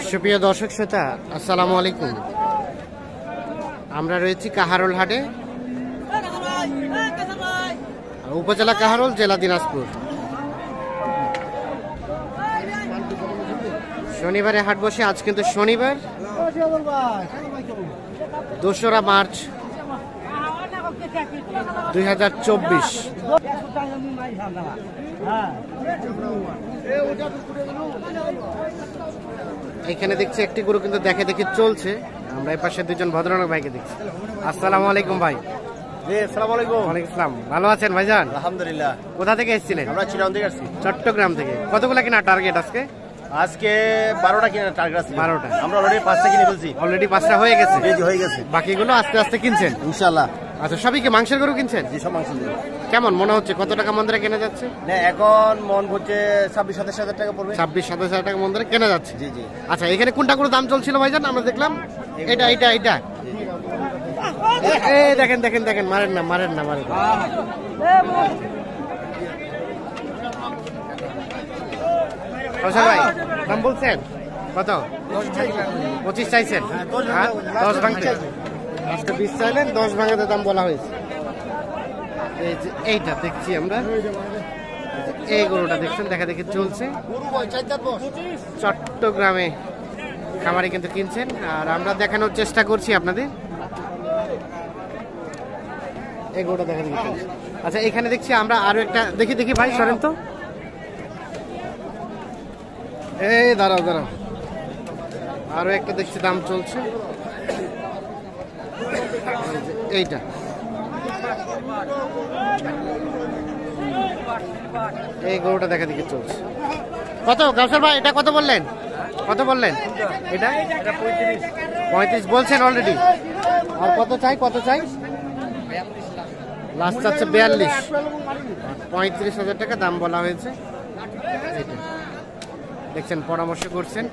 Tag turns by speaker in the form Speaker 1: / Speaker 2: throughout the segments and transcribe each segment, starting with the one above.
Speaker 1: সুপ্রিয় দর্শক শ্রোতা, আসসালামু আলাইকুম। আমরা রয়েছি কাহারোল হাটে, উপজেলা কাহারোল, জেলা দিনাজপুর। শনিবারে হাট বসে। আজ কিন্তু শনিবার 2রা মার্চ 2024। এখানে দেখছি একটি গরু কিন্তু দেখে দেখে চলছে। আমরা এই পাশে দুজন ভদ্রলোক ভাইকে দেখছি। আসসালামু আলাইকুম ভাই।
Speaker 2: আসসালামু আলাইকুম।
Speaker 1: ওয়ালাইকুম আসসালাম। ভালো আছেন ভাইজান?
Speaker 2: আলহামদুলিল্লাহ।
Speaker 1: কোথা থেকে এসেছিলেন?
Speaker 2: আমরা চিরাং থেকে আসছি।
Speaker 1: চট্টগ্রাম থেকে। কতগুলা কিনা টার্গেট আজকে?
Speaker 2: আজকে 12টা কিনা টার্গেট আছে।
Speaker 1: 12টা।
Speaker 2: আমরা অলরেডি 5টা কিনে ফেলছি।
Speaker 1: অলরেডি 5টা হয়ে গেছে?
Speaker 2: জি হয়ে গেছে।
Speaker 1: বাকিগুলো আস্তে আস্তে কিনছেন
Speaker 2: ইনশাআল্লাহ।
Speaker 1: আচ্ছা, সবই কি মাংসের গরু কিনছেন?
Speaker 2: জি, সব মাংস দিয়ে।
Speaker 1: কেমন মনে হচ্ছে, কত টাকা মন ধরে কেনা যাচ্ছে?
Speaker 2: না, এখন মন হচ্ছে 26-27 টাকা পড়বে।
Speaker 1: 26-27 টাকা মন ধরে কেনা যাচ্ছে।
Speaker 2: জি জি।
Speaker 1: আচ্ছা, এখানে কোনটা করে দাম চলছিল ভাইজান? আমরা দেখলাম এটা এটা এটা। এই দেখেন দেখেন দেখেন, মারেন না মারেন না মারেন না। আচ্ছা ভাই, দাম বলছেন কত? 25 চাইছেন? 10 ভাঙতে আজকে 20 চাইলেন, 10 ভাঙাতে দাম বলা হয়েছে। এই যে এইটা দেখছি আমরা, এই গরুটা দেখছেন দেখা দেখি চলছে। চট্টগ্রামে খামারে কিন্তু কিনছেন, আর আমরা দেখানোর চেষ্টা করছি আপনাদের। এই গরুটা দেখা দেখি চলছে। আচ্ছা, এখানে দেখছি আমরা আরো একটা দেখি দেখি ভাই, সরেন তো। এই দাঁড়াও দাঁড়াও, আরো একটা দেখছি দাম চলছে। এইটা এই গরুটা দেখা দেখি চলছে। কত গাউসার ভাই, এটা কত বললেন? কত বললেন? এটা 35 বলছেন অলরেডি। আর কত চাই, কত চাই? লাস্ট চাচ্ছে 42। 35,000 টাকা দাম বলা হয়েছে। দেখছেন, পরামর্শ করছেন।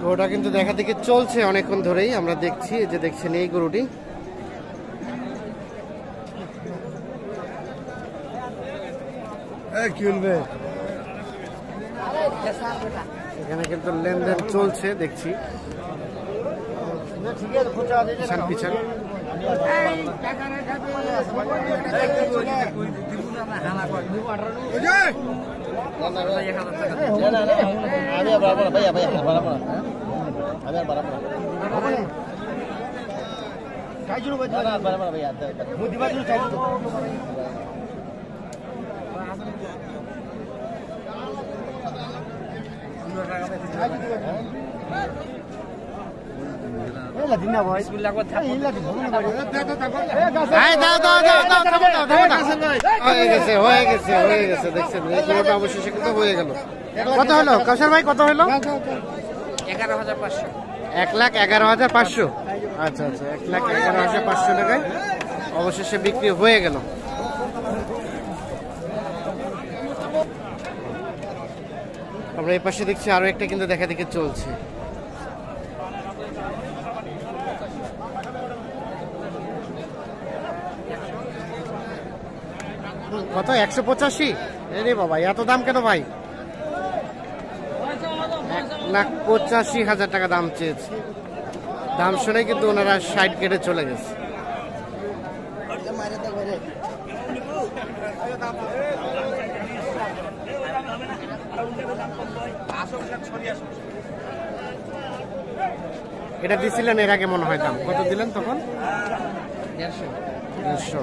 Speaker 1: গরুটা কিন্তু দেখা দেখি চলছে অনেকক্ষণ ধরেই, আমরা দেখছি। এই যে দেখছেন এই গরুটি, এখানে কিন্তু লেনদেন চলছে দেখছি। পিছন অবশেষে কিন্তু হয়ে গেল। কত হলো কাউসার ভাই, কত হলো?
Speaker 3: 11,500।
Speaker 1: 1,11,500। আচ্ছা আচ্ছা, 1,11,500 টাকায় অবশেষে বিক্রি হয়ে গেল। আমরা এই পাশে দেখছি আরো একটা কিন্তু দেখা দেখে চলছে। কত? 185? রে বাবা, এত দাম কেন ভাই? 1,85,000 টাকা দাম চেয়েছে। দাম শুনে কিন্তু ওনারা 60 কেটে চলে গেছে। এটা দিছিলেন এর আগে মনে হয়, দাম কত দিলেন তখন? 150।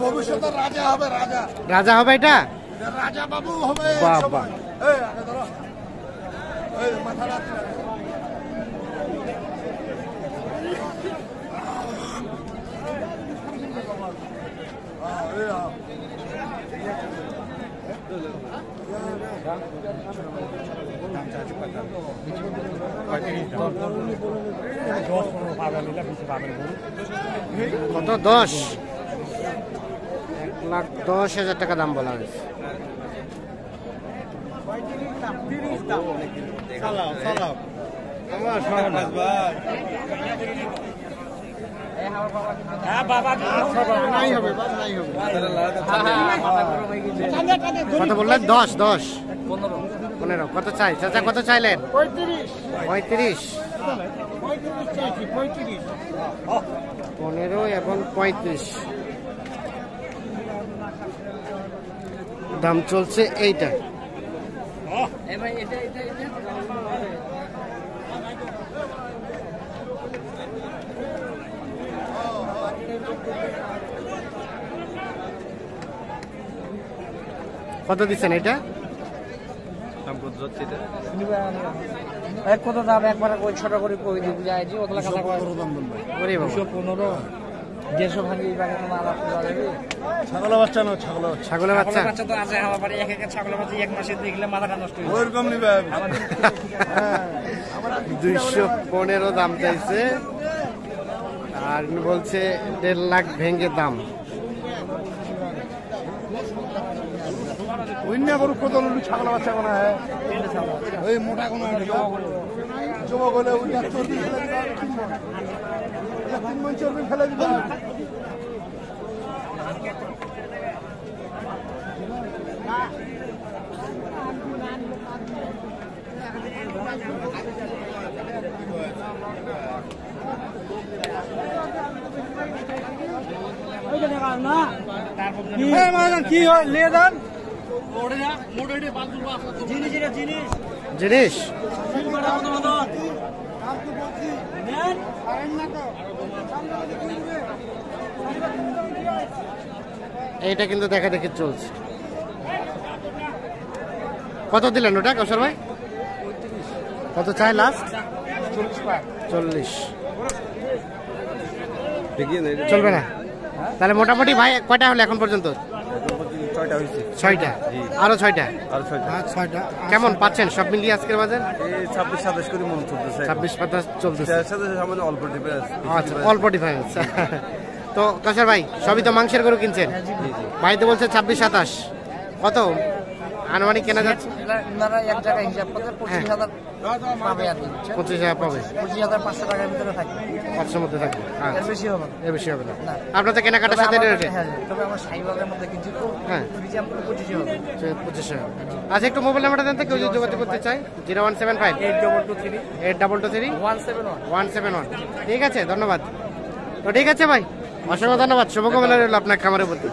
Speaker 4: ভবিষ্যতের রাজা হবে, রাজা
Speaker 1: রাজা হবে এটা?
Speaker 4: রাজা বাবু হবে।
Speaker 1: বাবা।
Speaker 4: মাথা রাখ।
Speaker 1: কত? 10? 1,10,000 টাকা দাম বলা হয়েছে। কত বললেন? 10? 15? কত চাই চাচা? কত চাইলেন? 35? 15 এবং 35 দাম চলছে এইটা। কত দিচ্ছেন এটা?
Speaker 3: কত দাম একবার ছোট করে কই দিব যায় জি ওগুলা কথা কয় দাম বলবে
Speaker 1: ওরে বাবা।
Speaker 3: 215 150 ভাঙি এই বাগে তোমার আলাপ করা যাবে।
Speaker 2: ছাগলের বাচ্চা না?
Speaker 1: ছাগলের বাচ্চা?
Speaker 3: বাচ্চা তো আছে আমার বাড়ি এক এক ছাগলের বাচ্চা এক মাসে দেখলে মাথাটা নষ্ট হয়ে যায়।
Speaker 4: ওরকম নিবে।
Speaker 1: 215 দাম চাইছে আর বলছে 1.5 লাখ ভেঙে দাম।
Speaker 4: অন্য গরু কত ছাগল বাচ্চা কোনা হয় ওই মোটা কোনা যুবক হলে ওইটা চর্বি ফেলে দিবা 3 মণ চর্বি ফেলে দিবা। কি হয় লে দেন
Speaker 1: জিনিস এইটা কিন্তু দেখা দেখি চলছে। কত দিলেন ওটা কৌশল ভাই? কত চাই লাস্ট? 40? চলবে না তাহলে? মোটামুটি ভাই কয়টা হলো এখন পর্যন্ত? 6টা? আরো 6টা?
Speaker 4: 6টা।
Speaker 1: কেমন পাচ্ছেন সব মিলিয়ে আজকের বাজার?
Speaker 2: 26-27 করে মন চলতেছে।
Speaker 1: 26-27 চলতেছে।
Speaker 2: সামনে অল্প ডিফারেন্স।
Speaker 1: আচ্ছা, অল্প ডিফারেন্স। তো কৌশল ভাই সবই তো মাংসের গরু কিনছেন, ভাই তো বলছে 26-27, কত আনুমানিক কেনা যাচ্ছে?
Speaker 3: আপনারা এক জায়গায় হিসাব করতে 25,000 পাবে আর কি।
Speaker 1: 25,000 পাবে?
Speaker 3: 25,500 টাকার ভিতরে থাকবে।
Speaker 1: 500 মধ্যে থাকবে?
Speaker 3: এর বেশি হবে না।
Speaker 1: এর বেশি হবে না। আপনার তো কেনাকাটার সাথে রেটে?
Speaker 3: হ্যাঁ, তবে আমার সাইবাগের মধ্যে কিনছি তো
Speaker 1: হ্যাঁ,
Speaker 3: ফ্রিজে আপনার 25 হবে।
Speaker 1: 2500। আচ্ছা, একটু মোবাইল নাম্বারটা দেন তো, কেউ যদি যোগাযোগ করতে চায়। 0175
Speaker 3: 8223
Speaker 1: 8223
Speaker 3: 171।
Speaker 1: 171। ঠিক আছে, ধন্যবাদ। তো ঠিক আছে ভাই, অসংখ্য ধন্যবাদ, শুভকামনা রইল আপনার খামারের প্রতি।